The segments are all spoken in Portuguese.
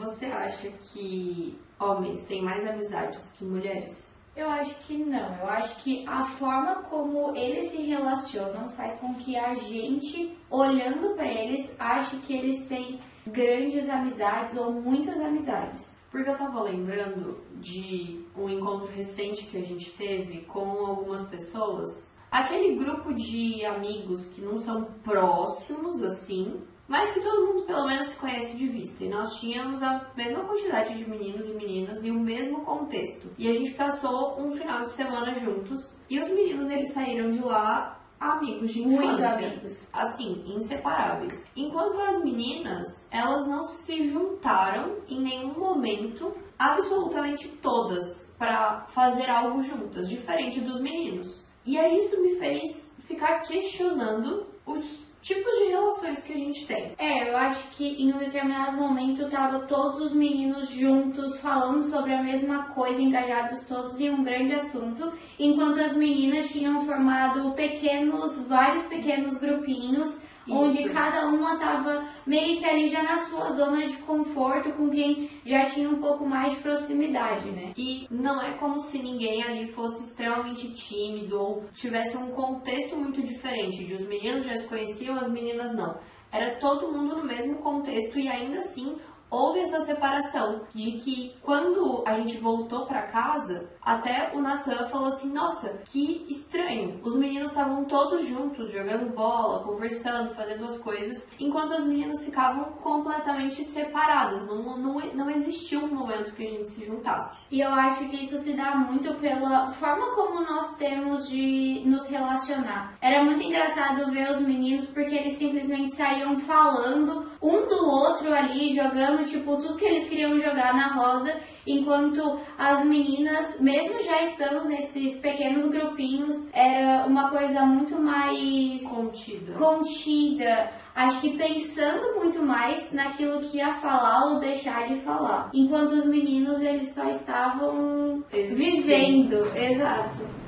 Você acha que homens têm mais amizades que mulheres? Eu acho que não. Eu acho que a forma como eles se relacionam faz com que a gente, olhando para eles, ache que eles têm grandes amizades ou muitas amizades. Porque eu tava lembrando de um encontro recente que a gente teve com algumas pessoas. Aquele grupo de amigos que não são próximos, assim, mas que todo mundo pelo menos se conhece de vista. E nós tínhamos a mesma quantidade de meninos e meninas e o mesmo contexto. E a gente passou um final de semana juntos. E os meninos, eles saíram de lá amigos de infância. Muito amigos. Assim, inseparáveis. Enquanto as meninas, elas não se juntaram em nenhum momento, absolutamente todas, pra fazer algo juntas, diferente dos meninos. E aí isso me fez ficar questionando os tipos de relações que a gente tem. Eu acho que em um determinado momento tava todos os meninos juntos, falando sobre a mesma coisa, engajados todos em um grande assunto, enquanto as meninas tinham formado vários pequenos grupinhos, onde cada uma tava meio que ali já na sua zona de conforto, com quem já tinha um pouco mais de proximidade, né? E não é como se ninguém ali fosse extremamente tímido ou tivesse um contexto muito diferente, de os meninos já se conheciam, as meninas não. Era todo mundo no mesmo contexto e ainda assim houve essa separação de que quando a gente voltou pra casa, até o Natan falou assim, nossa, que estranho. Os meninos estavam todos juntos, jogando bola, conversando, fazendo as coisas, enquanto as meninas ficavam completamente separadas. Não existiu um momento que a gente se juntasse. E eu acho que isso se dá muito pela forma como nós temos de nos relacionar. Era muito engraçado ver os meninos porque eles simplesmente saíam falando um do outro ali, jogando tipo tudo que eles queriam jogar na roda, enquanto as meninas, mesmo já estando nesses pequenos grupinhos, era uma coisa muito mais contida. Acho que pensando muito mais naquilo que ia falar ou deixar de falar. Enquanto os meninos, eles só estavam vivendo. Exato.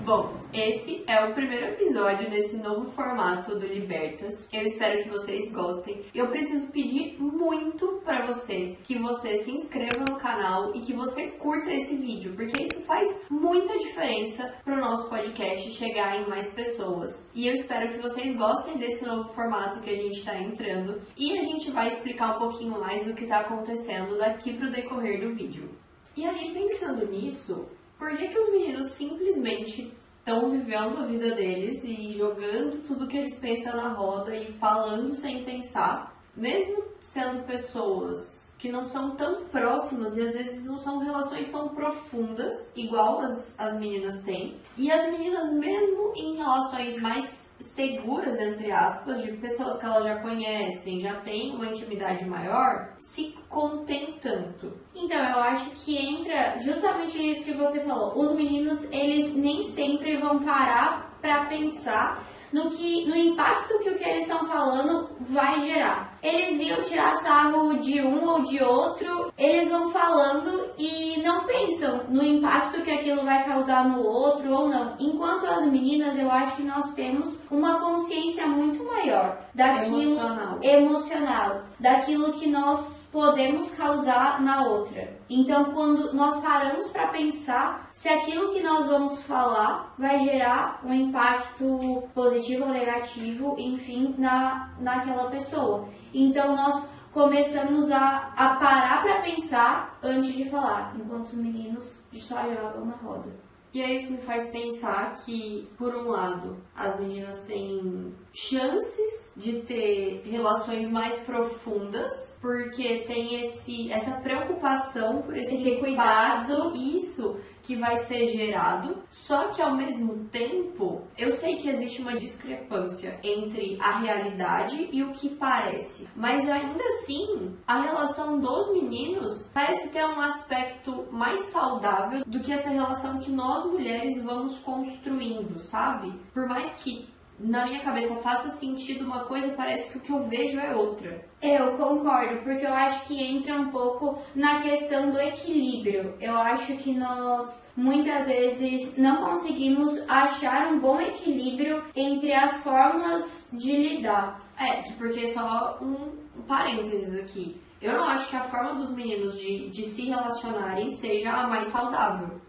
Bom, esse é o primeiro episódio desse novo formato do Libertas. Eu espero que vocês gostem. Eu preciso pedir muito pra você que você se inscreva no canal e que você curta esse vídeo, porque isso faz muita diferença pro nosso podcast chegar em mais pessoas. E eu espero que vocês gostem desse novo formato que a gente tá entrando e a gente vai explicar um pouquinho mais do que tá acontecendo daqui pro decorrer do vídeo. E aí, pensando nisso, por que os meninos simplesmente estão vivendo a vida deles e jogando tudo que eles pensam na roda e falando sem pensar, mesmo sendo pessoas que não são tão próximas e às vezes não são relações tão profundas, igual as meninas têm. E as meninas, mesmo em relações mais seguras, entre aspas, de pessoas que elas já conhecem, já têm uma intimidade maior, se contém tanto. Então, eu acho que entra justamente nisso que você falou. Os meninos, eles nem sempre vão parar pra pensar no impacto que o que eles estão falando vai gerar. Eles iam tirar sarro de um ou de outro, eles vão falando e não pensam no impacto que aquilo vai causar no outro ou não. Enquanto as meninas, eu acho que nós temos uma consciência muito maior daquilo emocional, daquilo que nós podemos causar na outra. Então, quando nós paramos para pensar se aquilo que nós vamos falar vai gerar um impacto positivo ou negativo, enfim, naquela pessoa. Então, nós começamos a parar para pensar antes de falar, enquanto os meninos só jogam na roda. E aí isso me faz pensar que, por um lado, as meninas têm chances de ter relações mais profundas, porque tem essa preocupação por esse cuidado, isso que vai ser gerado. Só que ao mesmo tempo, eu sei que existe uma discrepância entre a realidade e o que parece, mas ainda assim, a relação dos meninos parece ter um aspecto mais saudável do que essa relação que nós mulheres vamos construindo, sabe? Por mais que na minha cabeça faça sentido uma coisa, parece que o que eu vejo é outra. Eu concordo, porque eu acho que entra um pouco na questão do equilíbrio. Eu acho que nós, muitas vezes, não conseguimos achar um bom equilíbrio entre as formas de lidar. Porque só um parênteses aqui. eu não acho que a forma dos meninos de se relacionarem seja a mais saudável.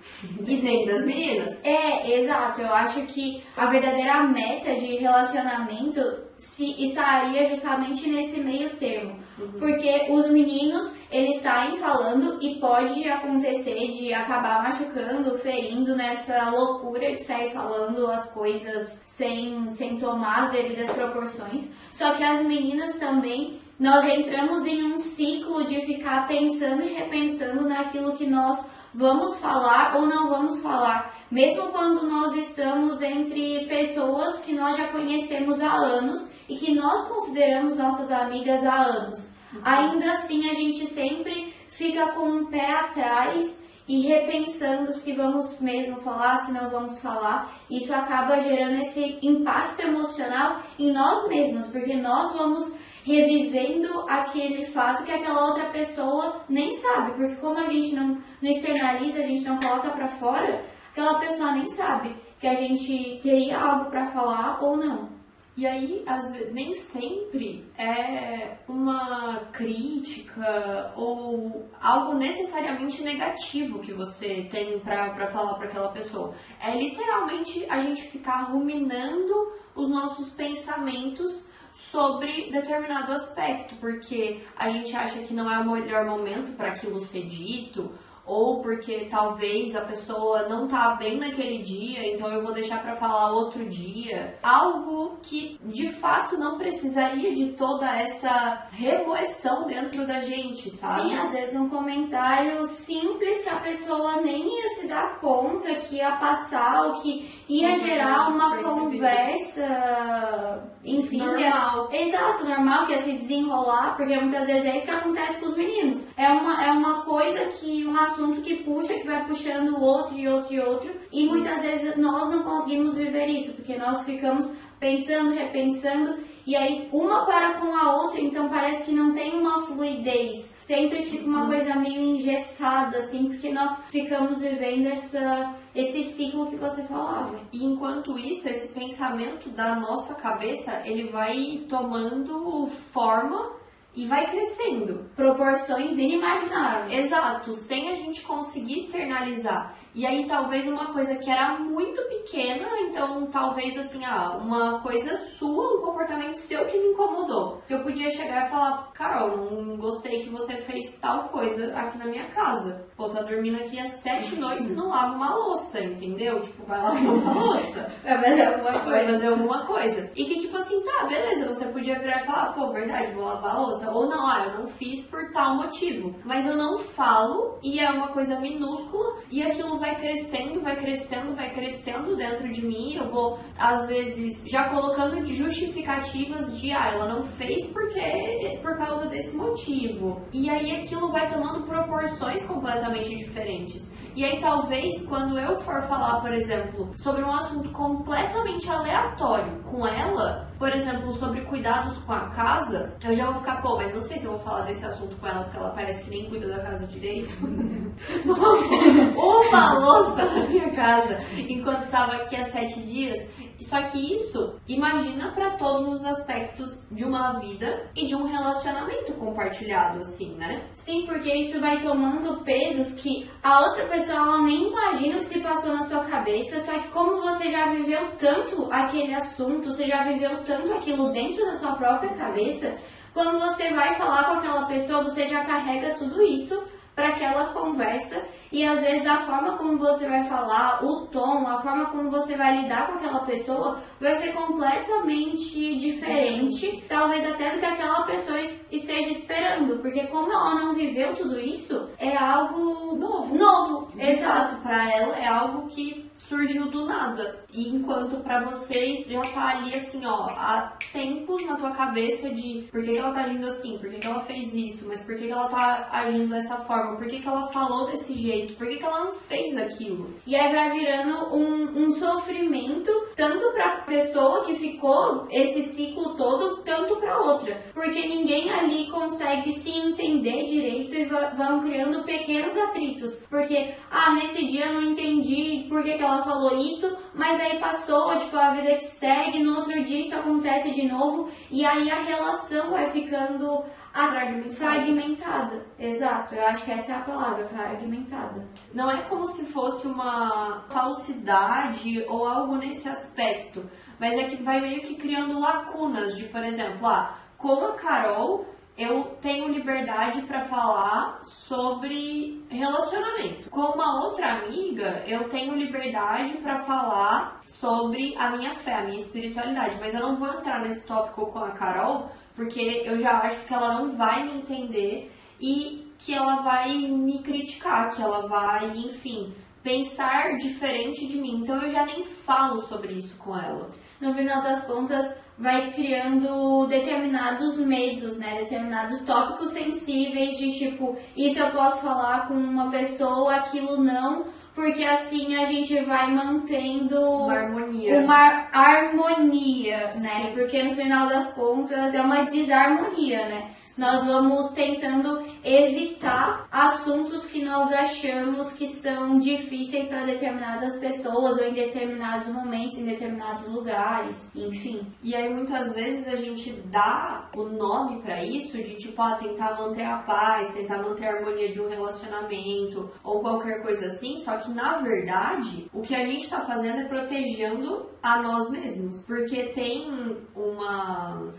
E nem das meninas. Exato. Eu acho que a verdadeira meta de relacionamento estaria justamente nesse meio termo. Porque os meninos, eles saem falando e pode acontecer de acabar machucando, ferindo nessa loucura de sair falando as coisas sem tomar as devidas proporções. Só que as meninas também, nós entramos em um ciclo de ficar pensando e repensando naquilo que nós vamos falar ou não vamos falar. Mesmo quando nós estamos entre pessoas que nós já conhecemos há anos e que nós consideramos nossas amigas há anos. Ainda assim, a gente sempre fica com um pé atrás e repensando se vamos mesmo falar, se não vamos falar. Isso acaba gerando esse impacto emocional em nós mesmos, porque nós vamos revivendo aquele fato que aquela outra pessoa nem sabe, porque como a gente não externaliza, a gente não coloca pra fora, aquela pessoa nem sabe que a gente teria algo pra falar ou não. E aí, nem sempre é uma crítica ou algo necessariamente negativo que você tem pra falar pra aquela pessoa. É literalmente a gente ficar ruminando os nossos pensamentos sobre determinado aspecto, porque a gente acha que não é o melhor momento para aquilo ser dito, ou porque talvez a pessoa não tá bem naquele dia, então eu vou deixar para falar outro dia. Algo que de fato não precisaria de toda essa remoção dentro da gente, sabe? Sim, às vezes um comentário simples que a pessoa nem ia se dar conta que ia passar, ou que ia gerar uma conversa, enfim, normal. Exato, normal, que ia se desenrolar, porque muitas vezes é isso que acontece com os meninos. É uma coisa que, um assunto que puxa, que vai puxando o outro e outro e outro, e muitas vezes nós não conseguimos viver isso, porque nós ficamos pensando, repensando, e aí uma para com a outra, então parece que não tem uma fluidez, sempre fica uma coisa meio engessada, assim, porque nós ficamos vivendo esse ciclo que você falava. E enquanto isso, esse pensamento da nossa cabeça, ele vai tomando forma e vai crescendo. Proporções inimagináveis. Exato, sem a gente conseguir externalizar. E aí talvez uma coisa que era muito pequena, então talvez assim, uma coisa sua, um comportamento seu que me incomodou. Eu podia chegar e falar, Carol, não gostei que você fez tal coisa aqui na minha casa. Pô, tá dormindo aqui há 7 noites e não lava uma louça, entendeu? Tipo, vai lavar uma louça. Vai fazer alguma coisa. Vai fazer alguma coisa. E que tipo assim, tá, beleza, você podia virar e falar, pô, verdade, vou lavar a louça. Ou não, eu não fiz por tal motivo. Mas eu não falo e é uma coisa minúscula e aquilo vai crescendo, vai crescendo, vai crescendo dentro de mim. Eu vou, às vezes, já colocando de justificativas de, ela não fez por causa desse motivo. E aí aquilo vai tomando proporções completamente diferentes. E aí talvez quando eu for falar, por exemplo, sobre um assunto completamente aleatório com ela, por exemplo, sobre cuidados com a casa, eu já vou ficar, pô, mas não sei se eu vou falar desse assunto com ela, porque ela parece que nem cuida da casa direito. Uma louça na minha casa, enquanto estava aqui há 7 dias. Só que isso, imagina para todos os aspectos de uma vida e de um relacionamento compartilhado, assim, né? Sim, porque isso vai tomando pesos que a outra pessoa ela nem imagina o que se passou na sua cabeça, só que como você já viveu tanto aquele assunto, você já viveu tanto aquilo dentro da sua própria cabeça, quando você vai falar com aquela pessoa, você já carrega tudo isso para aquela conversa. E às vezes a forma como você vai falar, o tom, a forma como você vai lidar com aquela pessoa vai ser completamente diferente, talvez até do que aquela pessoa esteja esperando, porque como ela não viveu tudo isso, é algo novo. Exato, para ela é algo que surgiu do nada. E enquanto pra vocês já tá ali assim, há tempos na tua cabeça de por que ela tá agindo assim, por que ela fez isso, mas por que ela tá agindo dessa forma, por que ela falou desse jeito, por que ela não fez aquilo. E aí vai virando um sofrimento, tanto pra pessoa que ficou esse ciclo todo, tanto pra outra. Porque ninguém ali consegue se entender direito e vão criando pequenos atritos. Porque, nesse dia eu não entendi por que ela falou isso, mas aí passou, tipo, a vida que segue, no outro dia isso acontece de novo, e aí a relação vai ficando fragmentada. Exato, eu acho que essa é a palavra, fragmentada. Não é como se fosse uma falsidade ou algo nesse aspecto, mas é que vai meio que criando lacunas de, por exemplo, com a Carol eu tenho liberdade para falar sobre relacionamento. Com uma outra amiga, eu tenho liberdade para falar sobre a minha fé, a minha espiritualidade. Mas eu não vou entrar nesse tópico com a Carol, porque eu já acho que ela não vai me entender e que ela vai me criticar, que ela vai, enfim, pensar diferente de mim. Então eu já nem falo sobre isso com ela. No final das contas, vai criando determinados medos, né? Determinados tópicos sensíveis de tipo, isso eu posso falar com uma pessoa, aquilo não, porque assim a gente vai mantendo uma harmonia, né? Sim. Porque no final das contas é uma desarmonia, né? Nós vamos tentando evitar assuntos que nós achamos que são difíceis para determinadas pessoas ou em determinados momentos, em determinados lugares, enfim. E aí muitas vezes a gente dá o nome para isso de tipo, tentar manter a paz, tentar manter a harmonia de um relacionamento ou qualquer coisa assim, só que na verdade o que a gente tá fazendo é protegendo a nós mesmos. Porque tem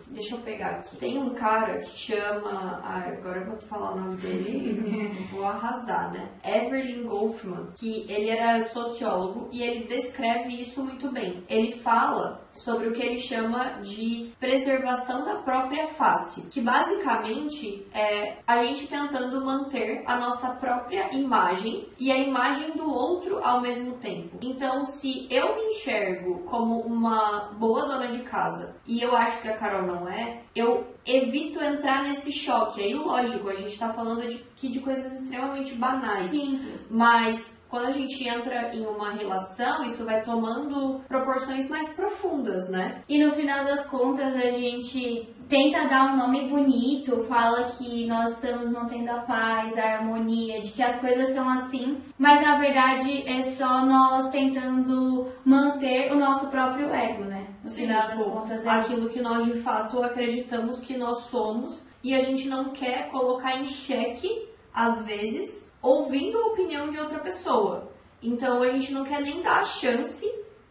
deixa eu pegar aqui. Tem um cara que chama... agora eu vou falar o nome dele, vou arrasar, né? Evelyn Goffman, que ele era sociólogo e ele descreve isso muito bem. Ele fala sobre o que ele chama de preservação da própria face, que basicamente é a gente tentando manter a nossa própria imagem e a imagem do outro ao mesmo tempo. Então, se eu me enxergo como uma boa dona de casa e eu acho que a Carol não é, eu evito entrar nesse choque. Aí, lógico, a gente tá falando aqui de coisas extremamente banais. Simples. Mas quando a gente entra em uma relação, isso vai tomando proporções mais profundas, né? E no final das contas, a gente tenta dar um nome bonito, fala que nós estamos mantendo a paz, a harmonia, de que as coisas são assim, mas na verdade é só nós tentando manter o nosso próprio ego, né? No final das contas, é aquilo que nós de fato acreditamos que nós somos e a gente não quer colocar em xeque, às vezes, ouvindo a opinião de outra pessoa. Então a gente não quer nem dar a chance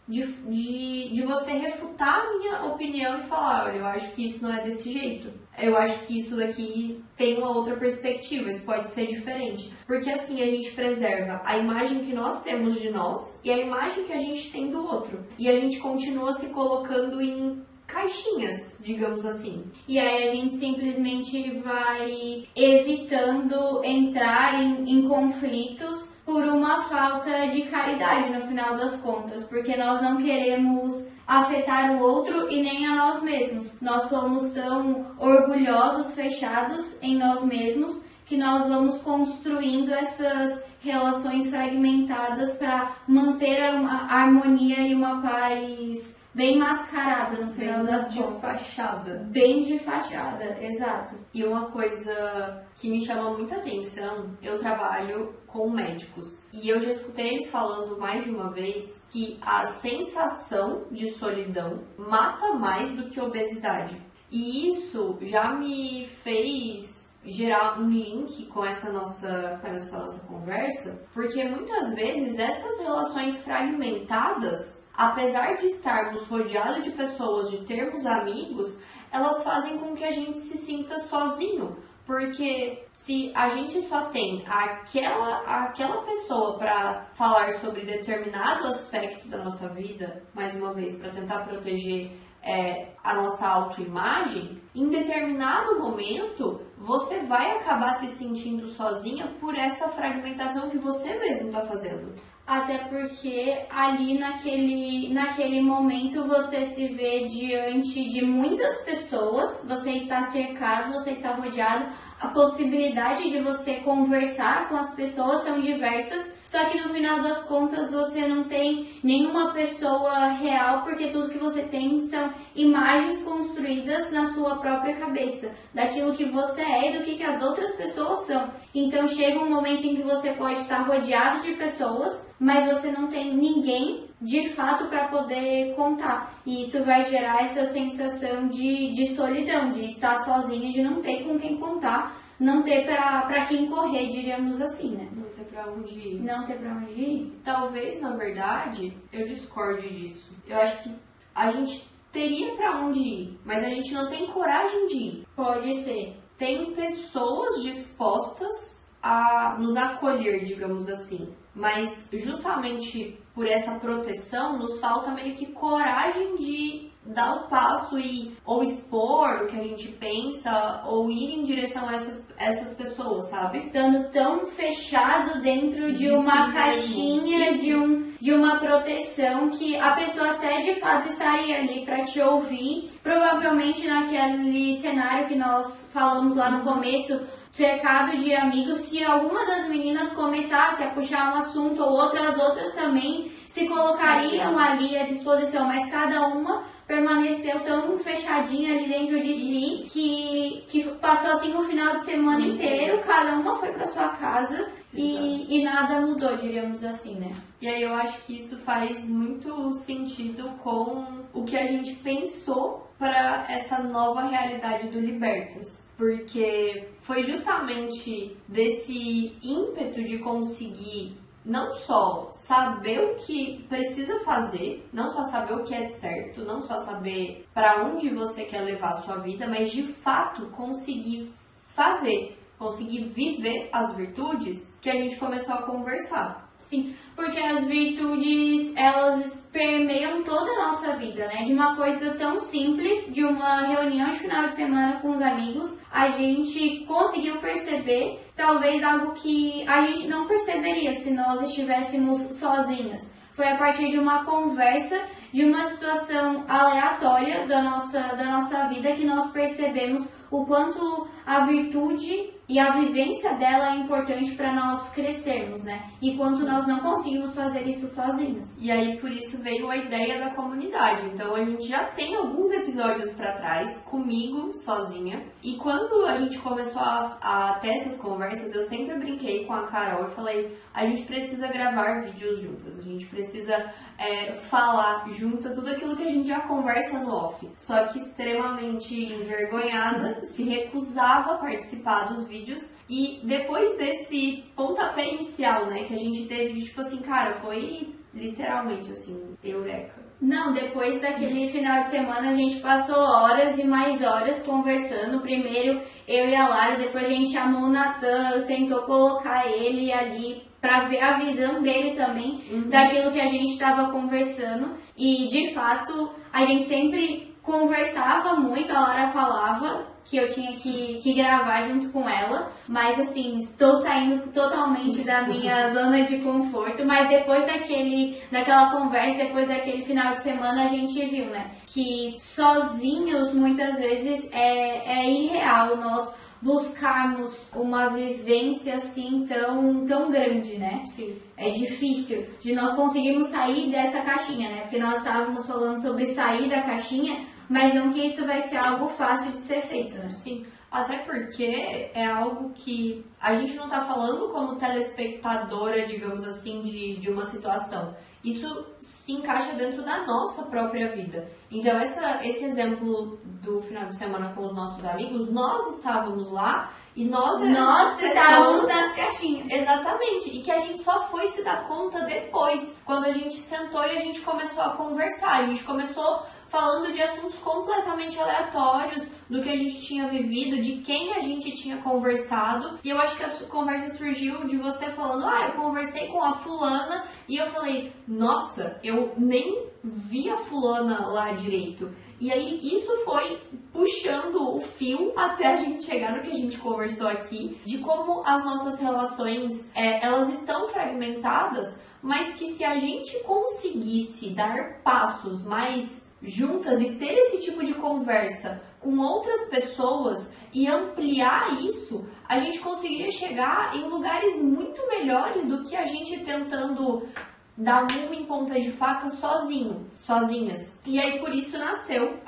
de você refutar a minha opinião e falar, olha, eu acho que isso não é desse jeito. Eu acho que isso daqui tem uma outra perspectiva, isso pode ser diferente. Porque assim a gente preserva a imagem que nós temos de nós e a imagem que a gente tem do outro. E a gente continua se colocando em caixinhas, digamos assim. E aí a gente simplesmente vai evitando entrar em conflitos por uma falta de caridade no final das contas, porque nós não queremos afetar o outro e nem a nós mesmos. Nós somos tão orgulhosos, fechados em nós mesmos, que nós vamos construindo essas relações fragmentadas para manter uma harmonia e uma paz bem mascarada no final das contas. Bem de fachada. Bem de fachada, exato. E uma coisa que me chama muita atenção, eu trabalho com médicos. E eu já escutei eles falando mais de uma vez que a sensação de solidão mata mais do que a obesidade. E isso já me fez gerar um link com essa nossa conversa, porque muitas vezes essas relações fragmentadas, apesar de estarmos rodeados de pessoas, de termos amigos, elas fazem com que a gente se sinta sozinho. Porque se a gente só tem aquela pessoa para falar sobre determinado aspecto da nossa vida, mais uma vez, para tentar proteger a nossa autoimagem, em determinado momento você vai acabar se sentindo sozinha por essa fragmentação que você mesmo está fazendo. Até porque ali naquele momento você se vê diante de muitas pessoas, você está cercado, você está rodeado, a possibilidade de você conversar com as pessoas são diversas, só que no final das contas você não tem nenhuma pessoa real, porque tudo que você tem são imagens construídas na sua própria cabeça, daquilo que você é e do que as outras pessoas são. Então chega um momento em que você pode estar rodeado de pessoas, mas você não tem ninguém de fato para poder contar. E isso vai gerar essa sensação de solidão, de estar sozinha, de não ter com quem contar, não ter pra quem correr, diríamos assim, né? Não ter pra onde ir. Não ter pra onde ir? Talvez, na verdade, eu discorde disso. Eu acho que a gente teria pra onde ir, mas a gente não tem coragem de ir. Pode ser. Tem pessoas dispostas a nos acolher, digamos assim. Mas justamente por essa proteção, nos falta meio que coragem de dar o passo e ou expor o que a gente pensa ou ir em direção a essas pessoas, sabe? Estando tão fechado dentro de uma caixinha, de uma proteção que a pessoa até de fato estaria ali para te ouvir. Provavelmente naquele cenário que nós falamos lá no começo, cercado de amigos, se alguma das meninas começasse a puxar um assunto ou as outras também se colocariam ali à disposição, mas cada uma permaneceu tão fechadinha ali dentro de si que passou assim o final de semana inteiro, cada uma foi para sua casa e nada mudou, diríamos assim, né? E aí eu acho que isso faz muito sentido com o que a gente pensou para essa nova realidade do Libertas, porque foi justamente desse ímpeto de conseguir não só saber o que precisa fazer, não só saber o que é certo, não só saber para onde você quer levar a sua vida, mas de fato conseguir fazer, conseguir viver as virtudes que a gente começou a conversar. Sim, porque as virtudes, elas permeiam toda a nossa vida, né? De uma coisa tão simples, de uma reunião de final de semana com os amigos, a gente conseguiu perceber talvez algo que a gente não perceberia se nós estivéssemos sozinhas. Foi a partir de uma conversa, de uma situação aleatória da nossa vida que nós percebemos o quanto a virtude e a vivência dela é importante para nós crescermos, né? E quanto nós não conseguimos fazer isso sozinhos. E aí, por isso, veio a ideia da comunidade. Então, a gente já tem alguns episódios para trás, comigo, sozinha. E quando a gente começou a ter essas conversas, eu sempre brinquei com a Carol e falei, a gente precisa gravar vídeos juntas, a gente precisa falar junto tudo aquilo que a gente já conversa no off. Só que extremamente envergonhada, se recusava a participar dos vídeos. E depois desse pontapé inicial, né, que a gente teve de tipo assim, cara, foi literalmente assim, eureka. Não, depois daquele final de semana a gente passou horas e mais horas conversando. Primeiro eu e a Lara, depois a gente chamou o Natan, tentou colocar ele ali para ver a visão dele também daquilo que a gente estava conversando. E de fato a gente sempre conversava muito, a Lara falava que eu tinha que gravar junto com ela, mas assim, estou saindo totalmente da minha zona de conforto, mas depois daquela conversa, depois daquele final de semana, a gente viu, né, que sozinhos muitas vezes é irreal nós buscarmos uma vivência assim tão grande, né? Sim. É difícil de nós conseguirmos sair dessa caixinha, né? Porque nós estávamos falando sobre sair da caixinha, mas não que isso vai ser algo fácil de ser feito, né? Sim, até porque é algo que a gente não tá falando como telespectadora, digamos assim, de uma situação. Isso se encaixa dentro da nossa própria vida. Então, esse exemplo do final de semana com os nossos amigos, nós estávamos lá e nós estávamos nas caixinhas. Exatamente. E que a gente só foi se dar conta depois, quando a gente sentou e a gente começou a conversar. A gente começou falando de assuntos completamente aleatórios, do que a gente tinha vivido, de quem a gente tinha conversado. E eu acho que a conversa surgiu de você falando, eu conversei com a fulana, e eu falei, nossa, eu nem vi a fulana lá direito. E aí isso foi puxando o fio até a gente chegar no que a gente conversou aqui, de como as nossas relações, elas estão fragmentadas, mas que se a gente conseguisse dar passos mais juntas e ter esse tipo de conversa com outras pessoas e ampliar isso, a gente conseguiria chegar em lugares muito melhores do que a gente tentando dar murro em ponta de faca sozinhas. E aí por isso nasceu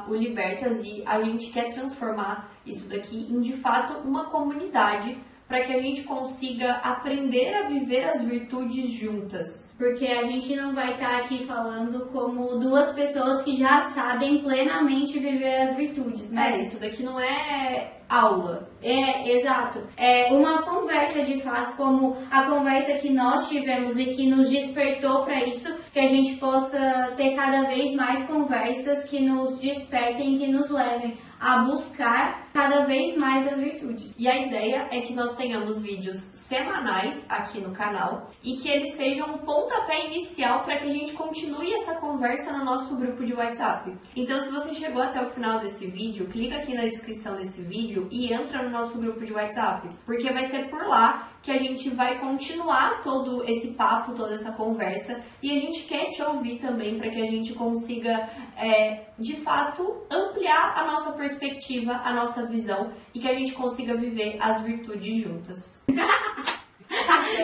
o Libertas e a gente quer transformar isso daqui em de fato uma comunidade para que a gente consiga aprender a viver as virtudes juntas. Porque a gente não vai estar aqui falando como duas pessoas que já sabem plenamente viver as virtudes, né? Isso daqui não é aula. Exato. É uma conversa de fato, como a conversa que nós tivemos e que nos despertou para isso, que a gente possa ter cada vez mais conversas que nos despertem, que nos levem a buscar cada vez mais as virtudes. E a ideia é que nós tenhamos vídeos semanais aqui no canal e que eles sejam um pontapé inicial para que a gente continue essa conversa no nosso grupo de WhatsApp. Então, se você chegou até o final desse vídeo, clica aqui na descrição desse vídeo e entra no nosso grupo de WhatsApp, porque vai ser por lá que a gente vai continuar todo esse papo, toda essa conversa, e a gente quer te ouvir também para que a gente consiga, de fato, ampliar a nossa perspectiva, a nossa visão e que a gente consiga viver as virtudes juntas.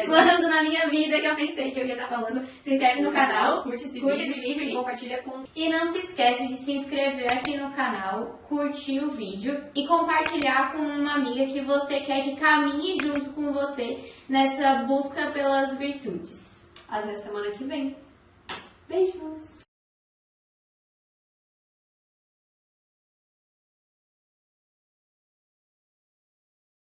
Quando na minha vida que eu pensei que eu ia estar falando, se inscreve no canal, curte esse vídeo e compartilha com... E não se esquece de se inscrever aqui no canal, curtir o vídeo e compartilhar com uma amiga que você quer que caminhe junto com você nessa busca pelas virtudes. Até semana que vem. Beijos!